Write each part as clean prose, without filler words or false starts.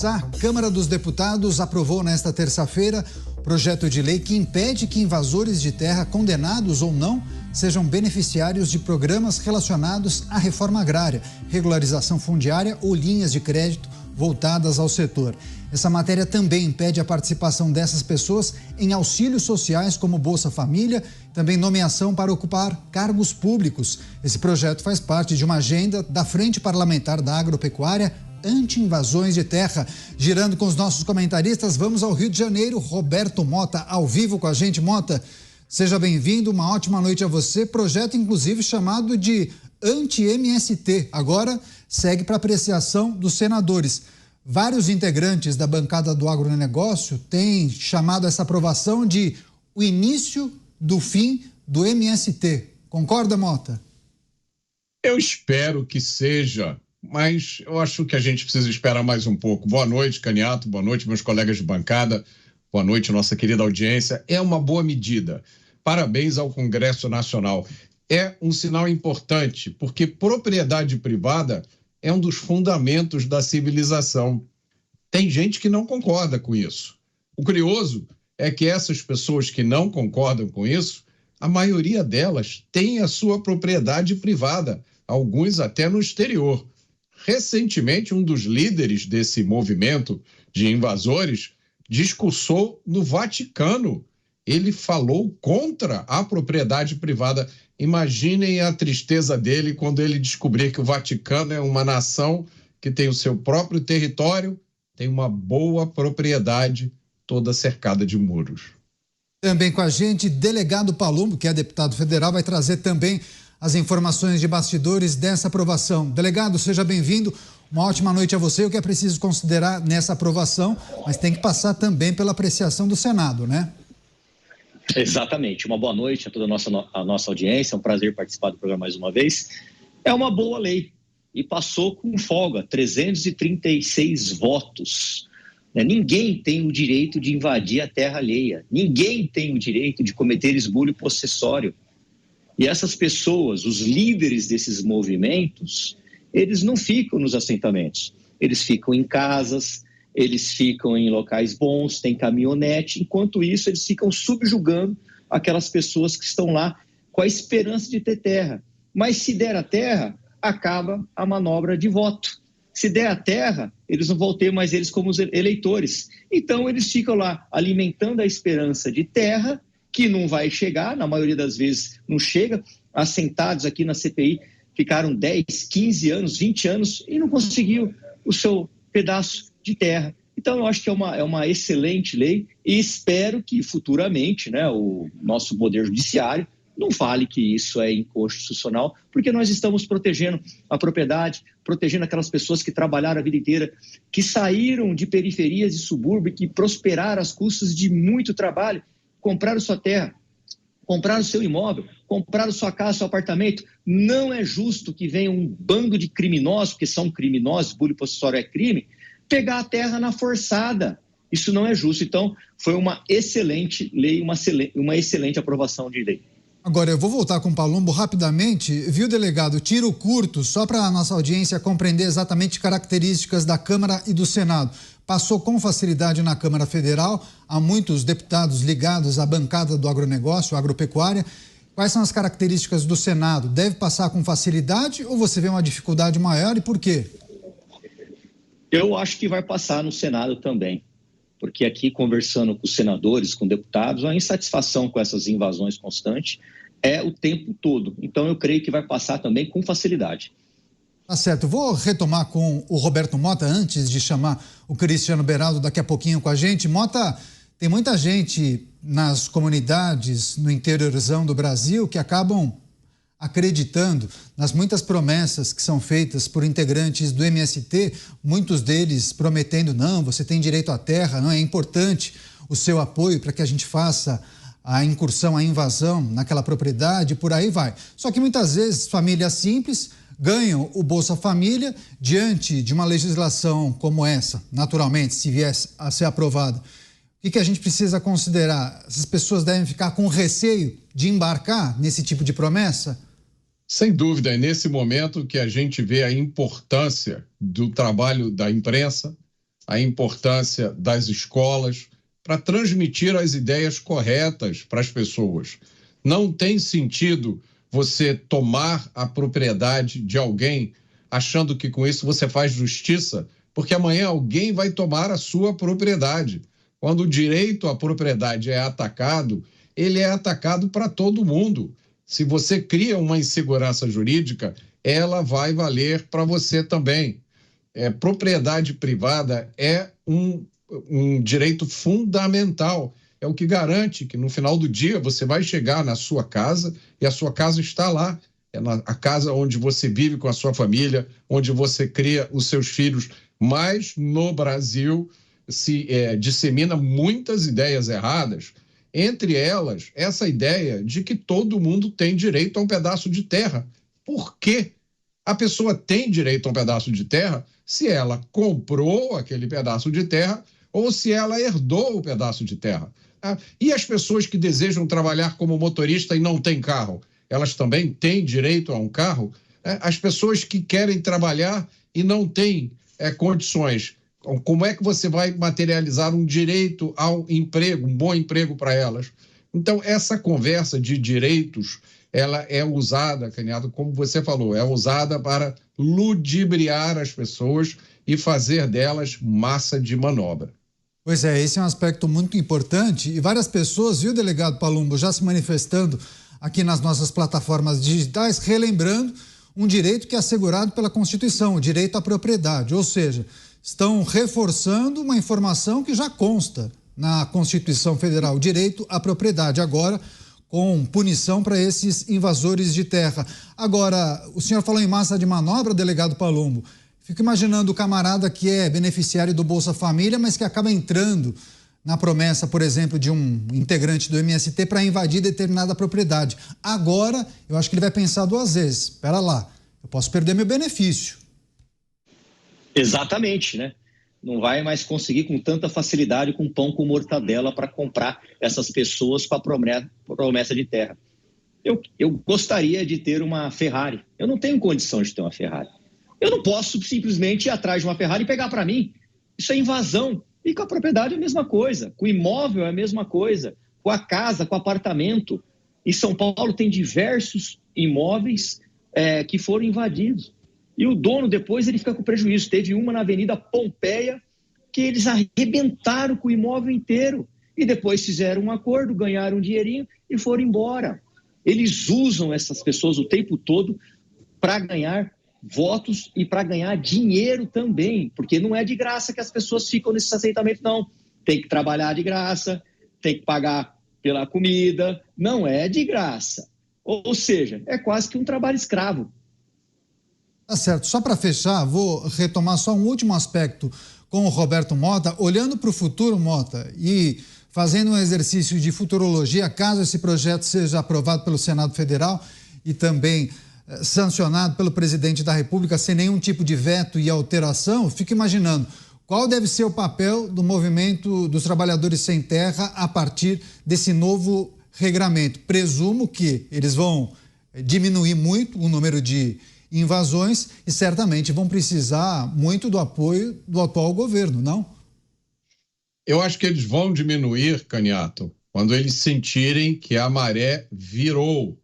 A Câmara dos Deputados aprovou nesta terça-feira projeto de lei que impede que invasores de terra, condenados ou não, sejam beneficiários de programas relacionados à reforma agrária, regularização fundiária ou linhas de crédito voltadas ao setor. Essa matéria também impede a participação dessas pessoas em auxílios sociais como Bolsa Família, também nomeação para ocupar cargos públicos. Esse projeto faz parte de uma agenda da Frente Parlamentar da Agropecuária Anti-Invasões de Terra. Girando com os nossos comentaristas, vamos ao Rio de Janeiro. Roberto Mota, ao vivo com a gente. Mota, seja bem-vindo, uma ótima noite a você. Projeto, inclusive, chamado de Anti-MST. Agora segue para apreciação dos senadores. Vários integrantes da bancada do agronegócio têm chamado essa aprovação de o início do fim do MST. Concorda, Mota? Eu espero que seja, mas eu acho que a gente precisa esperar mais um pouco. Boa noite, Caniato, boa noite, meus colegas de bancada, boa noite, nossa querida audiência. É uma boa medida. Parabéns ao Congresso Nacional. É um sinal importante, porque propriedade privada é um dos fundamentos da civilização. Tem gente que não concorda com isso. O curioso é que essas pessoas que não concordam com isso, a maioria delas tem a sua propriedade privada, alguns até no exterior. Recentemente, um dos líderes desse movimento de invasores discursou no Vaticano. Ele falou contra a propriedade privada. Imaginem a tristeza dele quando ele descobrir que o Vaticano é uma nação que tem o seu próprio território, tem uma boa propriedade toda cercada de muros. Também com a gente, delegado Palumbo, que é deputado federal, vai trazer também as informações de bastidores dessa aprovação. Delegado, seja bem-vindo. Uma ótima noite a você. O que é preciso considerar nessa aprovação, mas tem que passar também pela apreciação do Senado, né? Exatamente. Uma boa noite a toda a nossa audiência. É um prazer participar do programa mais uma vez. É uma boa lei e passou com folga, 336 votos. Ninguém tem o direito de invadir a terra alheia. Ninguém tem o direito de cometer esbulho possessório. E essas pessoas, os líderes desses movimentos, eles não ficam nos assentamentos. Eles ficam em casas, eles ficam em locais bons, tem caminhonete. Enquanto isso, eles ficam subjugando aquelas pessoas que estão lá com a esperança de ter terra. Mas se der a terra, acaba a manobra de voto. Se der a terra, eles não vão ter mais eles como eleitores. Então, eles ficam lá alimentando a esperança de terra, que não vai chegar, na maioria das vezes não chega. Assentados aqui na CPI, ficaram 10, 15 anos, 20 anos e não conseguiu o seu pedaço de terra. Então, eu acho que é uma excelente lei e espero que futuramente, o nosso poder judiciário não fale que isso é inconstitucional, porque nós estamos protegendo a propriedade, protegendo aquelas pessoas que trabalharam a vida inteira, que saíram de periferias e subúrbio, que prosperaram às custas de muito trabalho, compraram sua terra, compraram seu imóvel, compraram sua casa, seu apartamento. Não é justo que venha um bando de criminosos, porque são criminosos, esbulho possessório é crime, pegar a terra na forçada. Isso não é justo. Então, foi uma excelente lei, uma excelente aprovação de lei. Agora, eu vou voltar com o Palumbo rapidamente. Viu, delegado? Tiro curto, só para a nossa audiência compreender exatamente características da Câmara e do Senado. Passou com facilidade na Câmara Federal, há muitos deputados ligados à bancada do agronegócio, agropecuária. Quais são as características do Senado? Deve passar com facilidade ou você vê uma dificuldade maior e por quê? Eu acho que vai passar no Senado também, porque aqui conversando com os senadores, com deputados, a insatisfação com essas invasões constantes é o tempo todo. Então eu creio que vai passar também com facilidade. Tá certo. Vou retomar com o Roberto Mota antes de chamar o Cristiano Beraldo daqui a pouquinho com a gente. Mota, tem muita gente nas comunidades, no interiorzão do Brasil, que acabam acreditando nas muitas promessas que são feitas por integrantes do MST, muitos deles prometendo, não, você tem direito à terra, não é importante o seu apoio para que a gente faça a incursão, a invasão naquela propriedade, por aí vai. Só que muitas vezes famílias simples ganham o Bolsa Família diante de uma legislação como essa, naturalmente, se viesse a ser aprovada. O que a gente precisa considerar? Essas pessoas devem ficar com receio de embarcar nesse tipo de promessa? Sem dúvida, é nesse momento que a gente vê a importância do trabalho da imprensa, a importância das escolas, para transmitir as ideias corretas para as pessoas. Não tem sentido você tomar a propriedade de alguém achando que com isso você faz justiça, porque amanhã alguém vai tomar a sua propriedade. Quando o direito à propriedade é atacado, ele é atacado para todo mundo. Se você cria uma insegurança jurídica, ela vai valer para você também. Propriedade privada é um direito fundamental. É o que garante que no final do dia você vai chegar na sua casa e a sua casa está lá. É a casa onde você vive com a sua família, onde você cria os seus filhos. Mas no Brasil se dissemina muitas ideias erradas, entre elas essa ideia de que todo mundo tem direito a um pedaço de terra. Por quê? A pessoa tem direito a um pedaço de terra se ela comprou aquele pedaço de terra ou se ela herdou o pedaço de terra. E as pessoas que desejam trabalhar como motorista e não têm carro, elas também têm direito a um carro? As pessoas que querem trabalhar e não têm condições, como é que você vai materializar um direito ao emprego, um bom emprego para elas? Então, essa conversa de direitos, ela é usada, Caniato, como você falou, é usada para ludibriar as pessoas e fazer delas massa de manobra. Pois é, esse é um aspecto muito importante e várias pessoas, viu, delegado Palumbo, já se manifestando aqui nas nossas plataformas digitais, relembrando um direito que é assegurado pela Constituição, o direito à propriedade, ou seja, estão reforçando uma informação que já consta na Constituição Federal, o direito à propriedade, agora com punição para esses invasores de terra. Agora, o senhor falou em massa de manobra, delegado Palumbo. Fico imaginando o camarada que é beneficiário do Bolsa Família, mas que acaba entrando na promessa, por exemplo, de um integrante do MST para invadir determinada propriedade. Agora, eu acho que ele vai pensar duas vezes. Espera lá, eu posso perder meu benefício. Exatamente, né? Não vai mais conseguir com tanta facilidade com pão com mortadela para comprar essas pessoas com a promessa de terra. Eu gostaria de ter uma Ferrari. Eu não tenho condição de ter uma Ferrari. Eu não posso simplesmente ir atrás de uma Ferrari e pegar para mim. Isso é invasão. E com a propriedade é a mesma coisa. Com o imóvel é a mesma coisa. Com a casa, com o apartamento. Em São Paulo tem diversos imóveis que foram invadidos. E o dono depois ele fica com prejuízo. Teve uma na Avenida Pompeia que eles arrebentaram com o imóvel inteiro. E depois fizeram um acordo, ganharam um dinheirinho e foram embora. Eles usam essas pessoas o tempo todo para ganhar votos e para ganhar dinheiro também. Porque não é de graça que as pessoas ficam nesse aceitamento, não. Tem que trabalhar de graça, tem que pagar pela comida. Não é de graça. Ou seja, é quase que um trabalho escravo. Tá certo. Só para fechar, vou retomar só um último aspecto com o Roberto Mota. Olhando para o futuro, Mota, e fazendo um exercício de futurologia, caso esse projeto seja aprovado pelo Senado Federal e também sancionado pelo presidente da República sem nenhum tipo de veto e alteração, fico imaginando qual deve ser o papel do movimento dos trabalhadores sem terra a partir desse novo regramento. Presumo que eles vão diminuir muito o número de invasões e certamente vão precisar muito do apoio do atual governo, não? Eu acho que eles vão diminuir, Caniato, quando eles sentirem que a maré virou.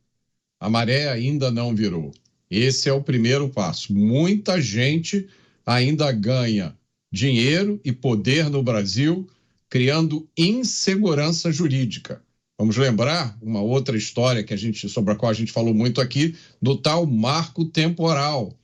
A maré ainda não virou. Esse é o primeiro passo. Muita gente ainda ganha dinheiro e poder no Brasil, criando insegurança jurídica. Vamos lembrar uma outra história sobre a qual a gente falou muito aqui, do tal marco temporal.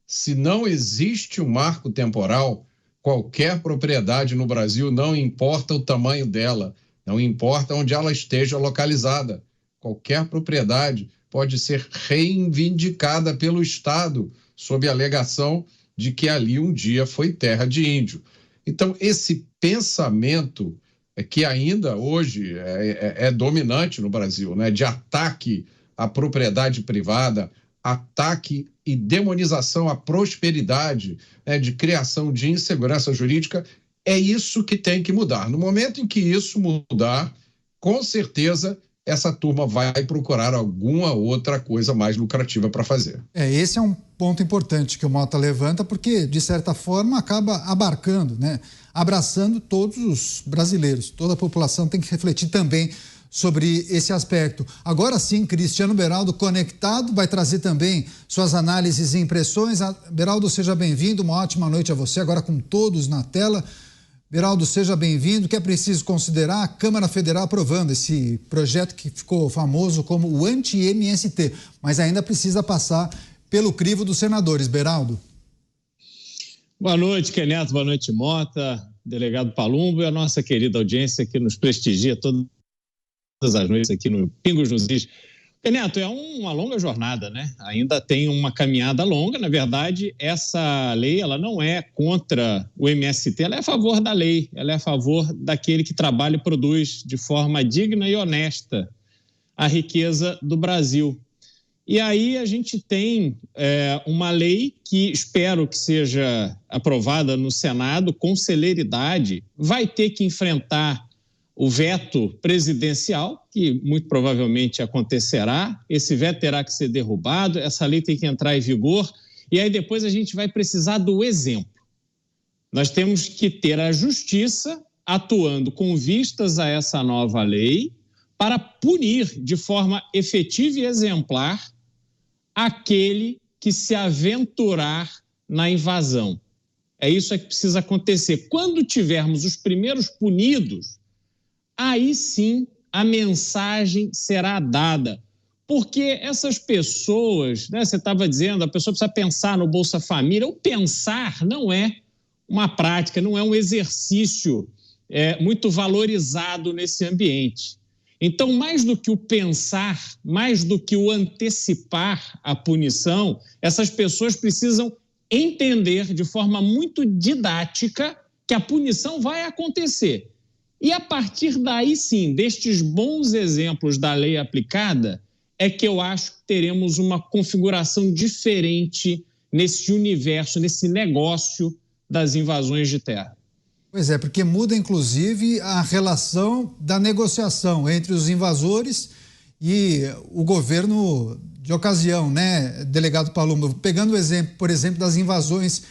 Se não existe um marco temporal, qualquer propriedade no Brasil, não importa o tamanho dela, não importa onde ela esteja localizada, qualquer propriedade pode ser reivindicada pelo Estado, sob a alegação de que ali um dia foi terra de índio. Então, esse pensamento que ainda hoje é dominante no Brasil, né, de ataque à propriedade privada, ataque e demonização à prosperidade, né, de criação de insegurança jurídica, é isso que tem que mudar. No momento em que isso mudar, com certeza essa turma vai procurar alguma outra coisa mais lucrativa para fazer. Esse é um ponto ponto importante que o Mota levanta, porque, de certa forma, acaba abarcando, né? Abraçando todos os brasileiros. Toda a população tem que refletir também sobre esse aspecto. Agora sim, Cristiano Beraldo conectado, vai trazer também suas análises e impressões. Beraldo, seja bem-vindo, uma ótima noite a você, agora com todos na tela. Beraldo, seja bem-vindo. O que é preciso considerar? A Câmara Federal aprovando esse projeto que ficou famoso como o anti-MST, mas ainda precisa passar pelo crivo dos senadores. Beraldo. Boa noite, Keneto, boa noite, Mota, delegado Palumbo e a nossa querida audiência que nos prestigia todas as noites aqui no Pingos nos Is. Keneto, é uma longa jornada, né? Ainda tem uma caminhada longa. Na verdade, essa lei ela não é contra o MST, ela é a favor da lei, ela é a favor daquele que trabalha e produz de forma digna e honesta a riqueza do Brasil. E aí a gente tem uma lei que espero que seja aprovada no Senado com celeridade, vai ter que enfrentar o veto presidencial, que muito provavelmente acontecerá. Esse veto terá que ser derrubado, essa lei tem que entrar em vigor, e aí depois a gente vai precisar do exemplo. Nós temos que ter a justiça atuando com vistas a essa nova lei para punir de forma efetiva e exemplar aquele que se aventurar na invasão. É isso que precisa acontecer. Quando tivermos os primeiros punidos, aí sim a mensagem será dada. Porque essas pessoas, né, você estava dizendo, a pessoa precisa pensar no Bolsa Família. O pensar não é uma prática, não é um exercício muito valorizado nesse ambiente. Então, mais do que o pensar, mais do que o antecipar a punição, essas pessoas precisam entender de forma muito didática que a punição vai acontecer. E a partir daí, sim, destes bons exemplos da lei aplicada, é que eu acho que teremos uma configuração diferente nesse universo, nesse negócio das invasões de terra. Pois é, porque muda, inclusive, a relação da negociação entre os invasores e o governo de ocasião, né, delegado Palumbo? Pegando o exemplo, por exemplo, das invasões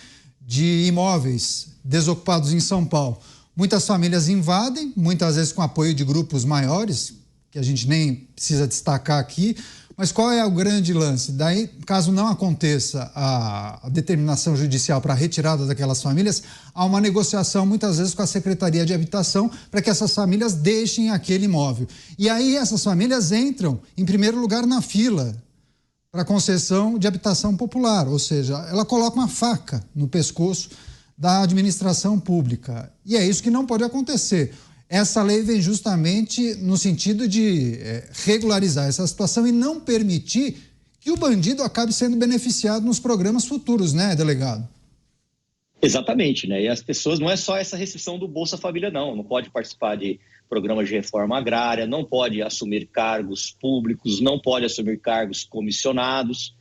de imóveis desocupados em São Paulo. Muitas famílias invadem, muitas vezes com apoio de grupos maiores, que a gente nem precisa destacar aqui, mas qual é o grande lance? Daí, caso não aconteça a determinação judicial para a retirada daquelas famílias, há uma negociação muitas vezes com a Secretaria de Habitação para que essas famílias deixem aquele imóvel. E aí essas famílias entram, em primeiro lugar, na fila para concessão de habitação popular, ou seja, ela coloca uma faca no pescoço da administração pública. E é isso que não pode acontecer. Essa lei vem justamente no sentido de regularizar essa situação e não permitir que o bandido acabe sendo beneficiado nos programas futuros, né, delegado? Exatamente, né? E as pessoas, não é só essa restrição do Bolsa Família, não pode participar de programas de reforma agrária, não pode assumir cargos públicos, não pode assumir cargos comissionados.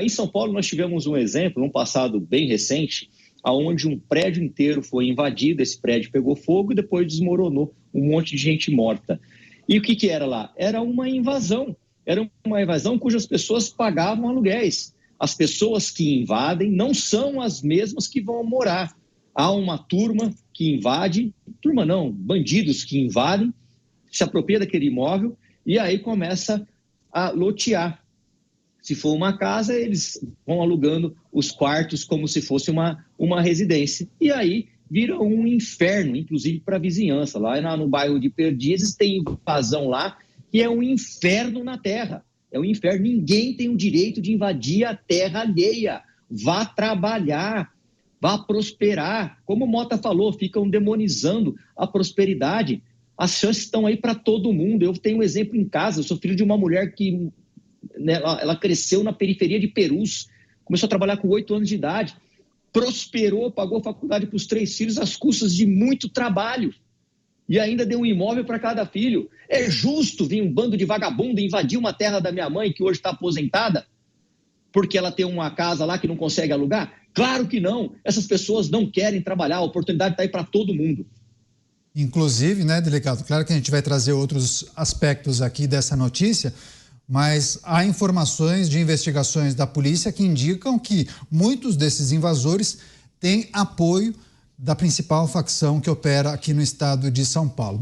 Em São Paulo nós tivemos um exemplo, num passado bem recente, onde um prédio inteiro foi invadido, esse prédio pegou fogo e depois desmoronou, um monte de gente morta. E o que era lá? Era uma invasão cujas pessoas pagavam aluguéis. As pessoas que invadem não são as mesmas que vão morar. Há uma turma que invade, bandidos que invadem, se apropria daquele imóvel e aí começa a lotear. Se for uma casa, eles vão alugando os quartos como se fosse uma residência. E aí vira um inferno, inclusive para a vizinhança. Lá no bairro de Perdizes tem invasão lá, que é um inferno na terra. É um inferno. Ninguém tem o direito de invadir a terra alheia. Vá trabalhar, vá prosperar. Como o Mota falou, ficam demonizando a prosperidade. As chances estão aí para todo mundo. Eu tenho um exemplo em casa. Eu sou filho de uma mulher que... Ela cresceu na periferia de Perus, começou a trabalhar com 8 anos de idade, prosperou, pagou faculdade para os 3 filhos às custas de muito trabalho e ainda deu um imóvel para cada filho. É justo vir um bando de vagabundo invadir uma terra da minha mãe que hoje está aposentada porque ela tem uma casa lá que não consegue alugar? Claro que não. Essas pessoas não querem trabalhar, a oportunidade está aí para todo mundo. Inclusive, né, delegado, claro que a gente vai trazer outros aspectos aqui dessa notícia, mas há informações de investigações da polícia que indicam que muitos desses invasores têm apoio da principal facção que opera aqui no estado de São Paulo.